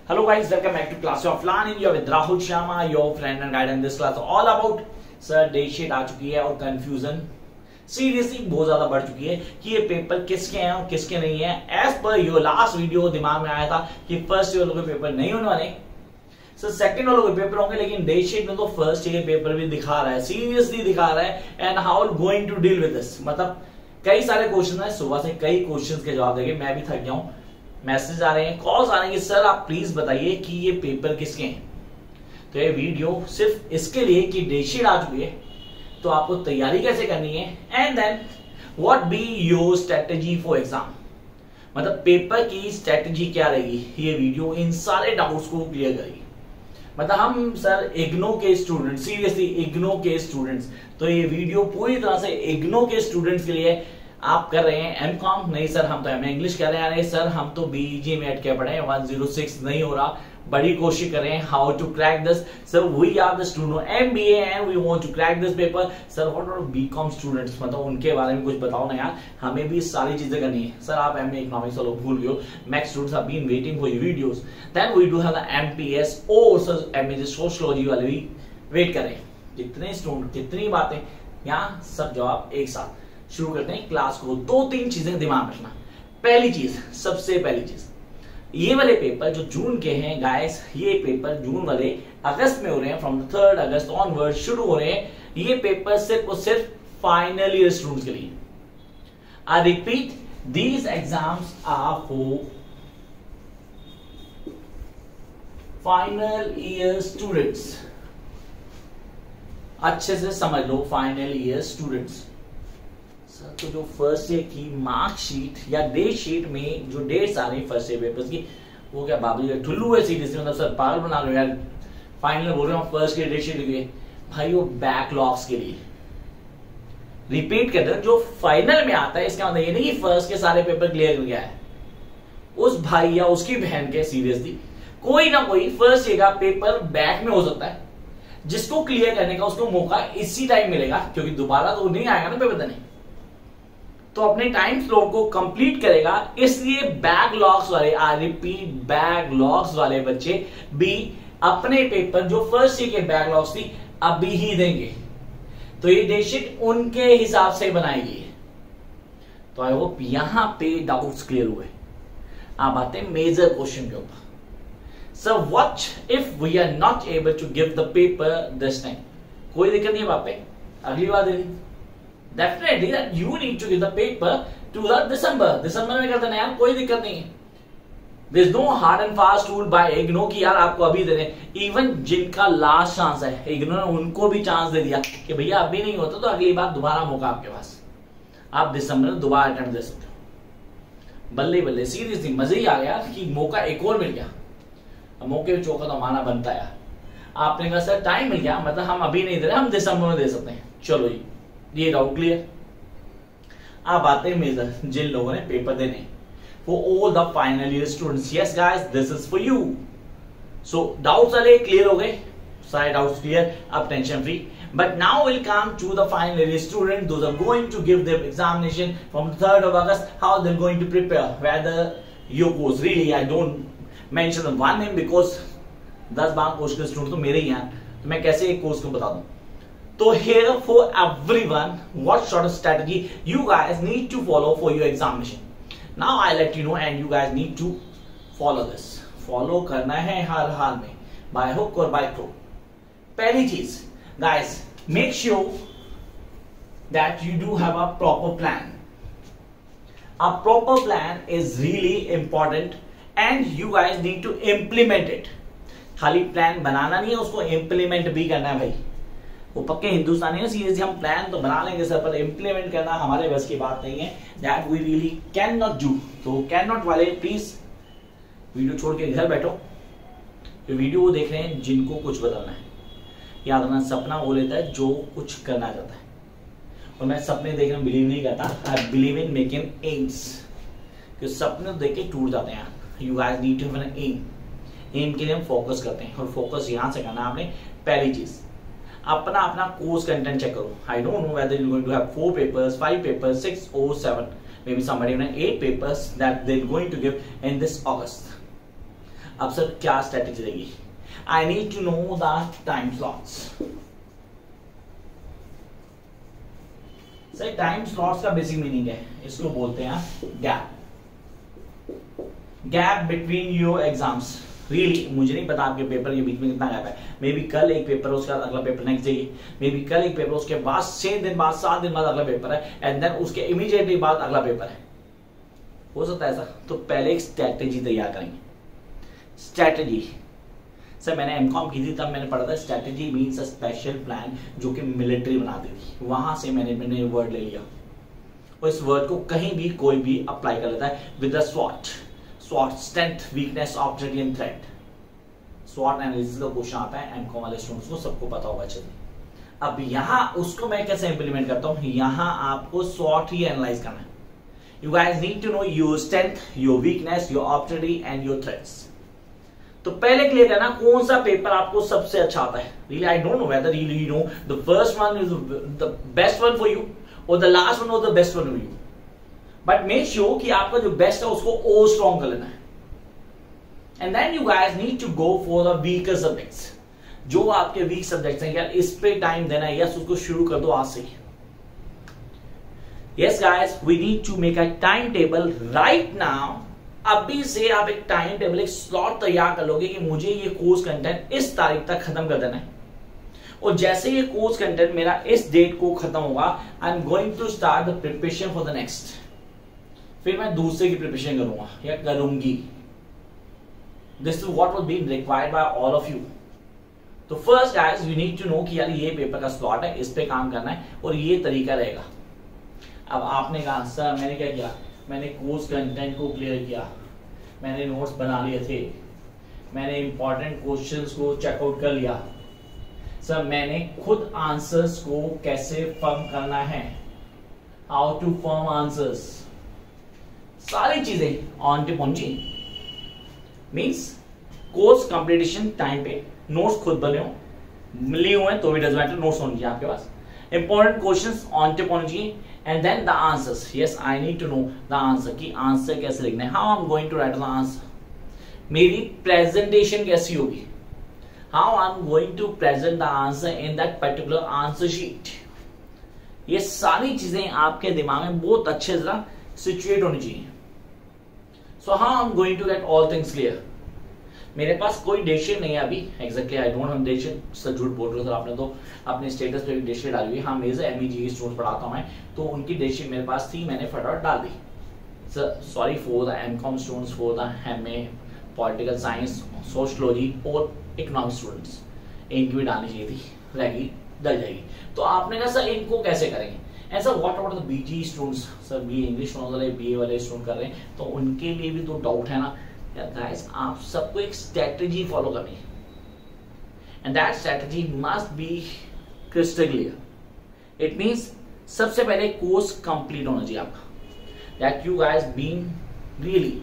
Hello guys, welcome back to Class of Learning. You are with Rahul Sharma, your friend and guide in this class. All about sir date sheet आ चुकी है और confusion seriously बहुत ज्यादा बढ़ चुकी है कि ये पेपर किसके हैं और किसके नहीं है। As per your last video दिमाग में आया था कि फर्स्ट ईयर वालों के पेपर नहीं होने वाले, सर सेकंड वालों के पेपर होंगे, लेकिन डेट शीट में तो फर्स्ट ईयर पेपर भी दिखा रहा है, सीरियसली दिखा रहा है। And how going to deal with this, मतलब कई सारे क्वेश्चन है, सुबह से कई क्वेश्चन के जवाब देंगे, मैं भी थक गया हूं। मैसेज आ रहे हैं, कॉल्स आ रहे हैं, सर आप प्लीज बताइए कि ये पेपर किसके हैं। तो ये वीडियो सिर्फ इसके लिए कि डेट शीट आ चुकी है तो आपको तैयारी कैसे करनी है, and then what be your strategy for exam, मतलब पेपर की स्ट्रेटेजी क्या रहेगी। ये वीडियो इन सारे डाउट्स को क्लियर करेगी। मतलब हम सर इग्नो के स्टूडेंट, सीरियसली इग्नो के स्टूडेंट्स, तो ये वीडियो पूरी तरह से इग्नो के स्टूडेंट्स के लिए। आप कर रहे हैं एमकॉम, नहीं सर हम तो एमए इंग्लिश कर रहे हैं, अरे सर हम तो बीजी में अटके पड़े हैं, 106 नहीं हो रहा, बड़ी कोशिश कर रहे हैं how to crack this. Sir we are the student MBA and we want to crack this paper. Sir what are BCom students, मतलब उनके बारे में कुछ बताओ ना यार, हमें भी सारी चीजें करनी है। सर आप एमए इकोनॉमिक्स वालों भूल गए हो, max students have been waiting for your videos, then we do have the MPS और सर एमए सोशियोलॉजी वाले भी वेट कर रहे हैं। जितने स्टूडेंट कितनी बातें यहाँ सब जवाब एक साथ शुरू करते हैं क्लास को। दो तीन चीजें दिमाग में रखना। पहली चीज, सबसे पहली चीज, ये वाले पेपर जो जून के हैं गाइस, ये पेपर जून वाले अगस्त में हो रहे हैं, फ्रॉम 3 अगस्त ऑनवर्ड शुरू हो रहे हैं। ये पेपर सिर्फ और सिर्फ फाइनल ईयर स्टूडेंट्स के लिए। I repeat, these exams are for final year students. अच्छे से समझ लो, फाइनल ईयर स्टूडेंट्स। तो जो फर्स्ट ईयर की मार्कशीट या डेट शीट में जो डेट्स आ रही है फर्स्ट ईयर पेपर्स की, वो क्या बाबू ठुल्लू है सीरियसली, मतलब सर पागल बना लो यार। फाइनल बोल रहे हो फर्स्ट ईयर डेट शीट लिखिए भाई, वो बैकलॉग्स के लिए। रिपीट कर रहे हैं, जो फाइनल में आता है इसका मतलब ये नहीं कि फर्स्ट के सारे पेपर क्लियर कर गया है। उस भाई या उसकी बहन के सीरियसली कोई ना कोई फर्स्ट ईयर का पेपर बैक में हो सकता है, जिसको क्लियर करने का उसको मौका इसी टाइम मिलेगा, क्योंकि दोबारा तो नहीं आएगा ना पेपर देने, तो अपने टाइम स्लॉट को कंप्लीट करेगा। इसलिए बैकलॉग्स वाले, आई रिपीट बैकलॉग्स वाले बच्चे भी अपने पेपर जो फर्स्ट ईयर के बैकलॉग्स थी अभी ही देंगे, तो ये डेट शीट उनके हिसाब से बनाएगी। तो आई होप यहां पे डाउट्स क्लियर हुए। अब आते हैं मेजर क्वेश्चन के ऊपर। Sir what if we are not able to give the paper this time. कोई दिक्कत नहीं है बाप पे, अगली बार दे दी। Definitely that you need to give the paper to the December में कर देना यार, कोई दिक्कत नहीं है। There's no hard and fast rule by IGNO कि यार आपको अभी दे दें। इवन जिनका लास्ट चांस है, IGNO ने उनको भी चांस दे दिया कि भैया अभी नहीं होता तो अगली बार दोबारा मौका आपके पास, आप दिसंबर में दोबारा अटेम्प्ट दे सकते हो। बल्ले बल्ले, सीरियसली मजे ही आ गया कि मौका एक और मिल गया। अब मौके पे चौका तो हमारा बनता है। आपने कहा सर टाइम मिल गया, मतलब हम अभी नहीं दे रहे, हम दिसंबर में दे सकते हैं। चलो जी, ये डाउट क्लियर। अब आते हैं मेजर, जिन लोगों ने पेपर देने, for all the final year students. Yes guys, this is for you. So doubts वाले क्लियर हो गए, सारे डाउट्स क्लियर, अब tension free. But now will come to the final year student, those are going to give their examination from 3 August, how they are going to prepare, whether your course. Really I don't mention one name because 10-12 course के student तो मेरे ही हैं, तो मैं कैसे एक course को बता दूं। So here for everyone, what sort of strategy you guys need to follow for your examination. Now I let you know and you guys need to follow this. Follow करना है हर हाल में, by hook or by crook. पहली चीज guys, make sure that you do have a proper plan. A proper plan is really important and you guys need to implement it. खाली plan बनाना नहीं है, उसको implement भी करना है भाई। वो पक्के हिंदुस्तानी है, सीरियसली हम प्लान तो बना लेंगे सर, पर इंप्लीमेंट करना हमारे बस की बात नहीं है। That we really can not do. तो कैन नॉट वाले प्लीज वीडियो छोड़ के घर बैठो। तो वीडियो वो देख रहे हैं जिनको कुछ बदलना है। याद रखना, सपना वो लेता है जो कुछ करना चाहता है, और मैं सपने देखने में बिलीव नहीं करता। I believe in making aims, क्योंकि सपने देख के टूट जाते हैं। You guys need to have an aim. Aim के लिए हम फोकस करते हैं, और फोकस यहां से करना आपने। पहली चीज, अपना अपना कोर्स कंटेंट चेक करो। I don't know whether you going to have 4 papers, 5 papers, 6 or 7, maybe somebody even 8 papers that they're going to give in this August. अब सर क्या स्ट्रेटेजी रहेगी? I need to know the time slots. Sir time slots का basic meaning है, इसको बोलते हैं gap, gap between your exams. Really मुझे नहीं पता आपके पेपर के बीच में कितना गैप है। मे बी कल एक पेपर है, उसका अगला paper next day, may be कल एक पेपर, उसके बाद 6 दिन बाद 7 दिन बाद अगला पेपर है, एंड देन उसके इमीडिएटली बाद अगला पेपर है। हो सकता है ऐसा? तो पहले एक स्ट्रैटेजी तैयार करेंगे। स्ट्रैटेजी सर मैंने एमकॉम की थी, तब मैंने पढ़ा था strategy means a special plan, जो कि मिलिट्री बनाती थी। वहां से मैंने वर्ड ले लिया और इस वर्ड को कहीं भी कोई भी अप्लाई कर लेता है with the स्वॉट। स्वॉट strength, weakness, opportunity and threat. स्वॉट analysis का क्वेश्चन आता है एमकॉम वाले स्टूडेंट्स को, सबको पता होगा अच्छे से। अब यहाँ उसको मैं कैसे इंप्लीमेंट करता हूँ? यहाँ आपको स्वॉट ही एनालाइज करना है। You guys need to know your strength, your weakness, your opportunity and your threats. तो पहले क्लियर करना कौन सा पेपर आपको सबसे अच्छा आता है। Really I don't know whether you know the first one is the best one for you और the last one was the best one for you, but make sure कि आपका जो बेस्ट है उसको और स्ट्रॉन्ग कर लेना है। And then you guys need to go for the weaker subjects. जो आपके वीक सब्जेक्ट्स हैं यार, इस पे टाइम देना है, यस उसको शुरू कर दो आज से। Yes guys, we need to make a time table right now. अभी से आप एक टाइम टेबल, एक स्लॉट तैयार कर लोगे कि मुझे ये कोर्स कंटेंट इस तारीख तक खत्म कर देना है, और जैसे ये कोर्स कंटेंट मेरा इस डेट को खत्म होगा, I am going to start the preparation for the next. फिर मैं दूसरे की प्रिपरेशन करूंगा या करूंगी। This is what was being required by all of you. तो first guys you need to know कि यार ये पेपर का स्लॉट है, इस पे काम करना है और ये तरीका रहेगा। अब आपने कहा सर मैंने क्या किया? मैंने कोर्स कंटेंट को क्लियर किया, मैंने नोट्स बना लिए थे, मैंने इंपॉर्टेंट क्वेश्चंस को चेकआउट कर लिया, सर मैंने खुद आंसर्स को कैसे फॉर्म करना है, हाउ टू फॉर्म आंसर्स, सारी चीजें ऑन टिप ऑन जी। मीन्स कोर्स कंप्लीटेशन टाइम पे नोट्स खुद बने हो, लिए हुए हैं तो भी डजंट मैटर, नोट्स होने चाहिए आपके पास, इंपॉर्टेंट क्वेश्चंस ऑन टिप होने चाहिए, and then the answers. Yes I need to know the answer कि आंसर कैसे लिखना है, how I am going to write the answer, मेरी प्रेजेंटेशन कैसी होगी, how I am going to present the answer in that particular answer sheet. ये सारी चीजें आपके दिमाग में बहुत अच्छे से सिचुएट होनी चाहिए। So how I am going to get all things clear. मेरे पास कोई डेट शीट नहीं है अभी, exactly I don't have date sheet. Sir झूठ बोल रहे हो सर, आपने तो अपने स्टेटस पे डेट शीट डाली हुई है। हाँ मेरे से एमईजी के स्टूडेंट्स पढ़ाता हूं मैं, तो उनकी डेट शीट मेरे पास थी, मैंने फटाफट डाल दी। Sir sorry for the MCom students, for the MA political science, sociology और इकोनॉमिक स्टूडेंट्स, इनकी भी डालनी चाहिए थी, रहेगी डल जाएगी। तो आपने कहा सर इनको कैसे करेंगे, ऐसा what about the PG students, sir B English वाले बीए वाले स्टूडेंट कर रहे हैं, तो उनके लिए भी तो डाउट है ना यार। गाइस आप सबको एक स्ट्रेटजी फॉलो करनी है, and that strategy must be crystal clear. It means सबसे पहले कोर्स कंप्लीट होना चाहिए आपका, that you guys being really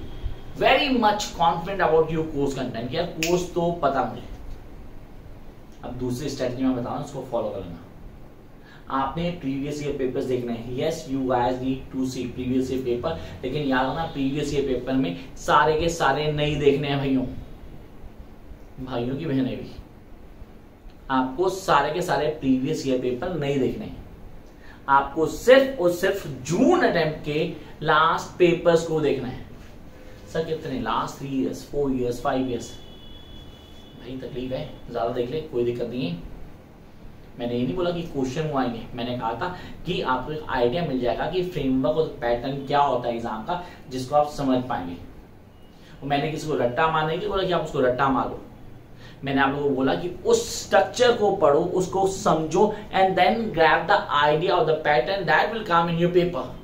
very much confident about your course content. यार कोर्स तो पता मुझे। अब दूसरी स्ट्रेटजी मैं बता रहा हूं, उसको फॉलो करना। आपने प्रीवियस ईयर पेपर्स देखने हैं। Yes you guys need to see previous year paper, लेकिन याद रखना प्रीवियस ईयर पेपर में सारे के सारे नहीं देखने हैं भाइयों, भाइयों की बहनें भी। आपको सारे के सारे प्रीवियस ईयर पेपर नहीं देखने हैं, आपको सिर्फ और सिर्फ जून अटेम्प्ट के लास्ट पेपर्स को देखना है। सर कितने? Last 3 years, 4 years, 5 years. भाई तकलीफ है, ज्यादा देख ले कोई दिक्कत नहीं है। मैंने ये नहीं बोला कि क्वेश्चन वो आएंगे, मैंने कहा था कि आपको एक आइडिया मिल जाएगा कि फ्रेमवर्क और पैटर्न क्या होता है एग्जाम का, जिसको आप समझ पाएंगे। और मैंने किसी को रट्टा मारने की बोला कि आप उसको रट्टा मारो, मैंने आप लोगों को बोला कि उस स्ट्रक्चर को पढ़ो, उसको समझो, and then grab the idea of the pattern that will come in your paper.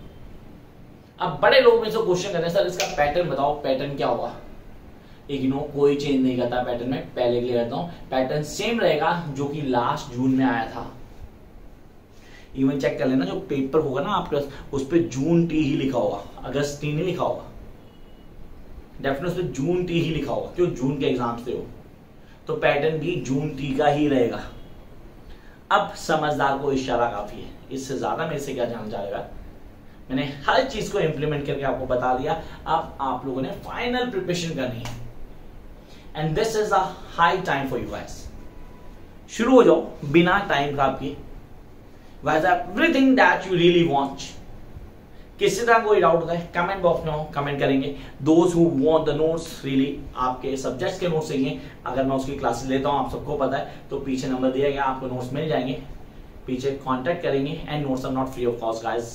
अब बड़े लोग में से क्वेश्चन करते हैं सर इसका पैटर्न बताओ, पैटर्न क्या होगा। इग्नोर कोई चेंज नहीं करता पैटर्न में, पहले क्लियर करता हूं, पैटर्न सेम रहेगा जो कि लास्ट जून में आया था। इवन चेक कर लेना, जो पेपर होगा ना आपके पास उस पर जून टी ही लिखा होगा, अगस्त टी नहीं लिखा होगा, डेफिनेटली उस पर जून टी ही लिखा होगा, क्यों जून के एग्जाम से हो, तो पैटर्न भी जून टी का ही रहेगा। अब समझदार को इशारा काफी है, इससे ज्यादा मेरे से क्या जान जाएगा। मैंने हर चीज को इंप्लीमेंट करके आपको बता दिया। अब आप लोगों ने फाइनल प्रिपरेशन करनी है, and this is a high time for you guys. शुरू हो जाओ बिना टाइम का आपकी। Was everything that you really want. किसी तरह कोई डाउट है कमेंट बॉक्स में हो, कमेंट करेंगे। Those who want the notes really, आपके सब्जेक्ट्स के नोट्स चाहिए, अगर मैं उसकी क्लासेस लेता हूं, आप सबको पता है, तो पीछे नंबर दिया गया, आपको नोट्स मिल जाएंगे, पीछे कांटेक्ट करेंगे। And notes are not free of cost guys.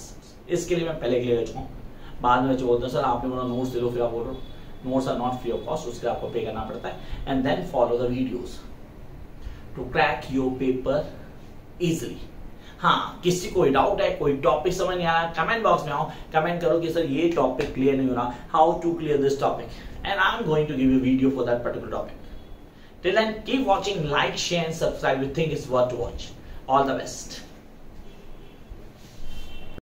इसके लिए मैं पहले क्लियर चुका हूँ। बाद में जो बोलते हैं सर आपने बोला नोट्स दे दो, फिर आप बोल रहे हो notes are not free of cost, उसके आपको पे करना पड़ता है। And then follow the videos to crack your paper easily. हाँ, किसी कोई डाउट है, कोई टॉपिक समझ नहीं आ रहा, कमेंट बॉक्स में आओ, कमेंट करो कि सर ये टॉपिक क्लियर नहीं हो रहा, how to clear this topic, and I am going to give you video for that particular topic. Till then keep watching, like, share and subscribe. You think it's worth to watch. All the best.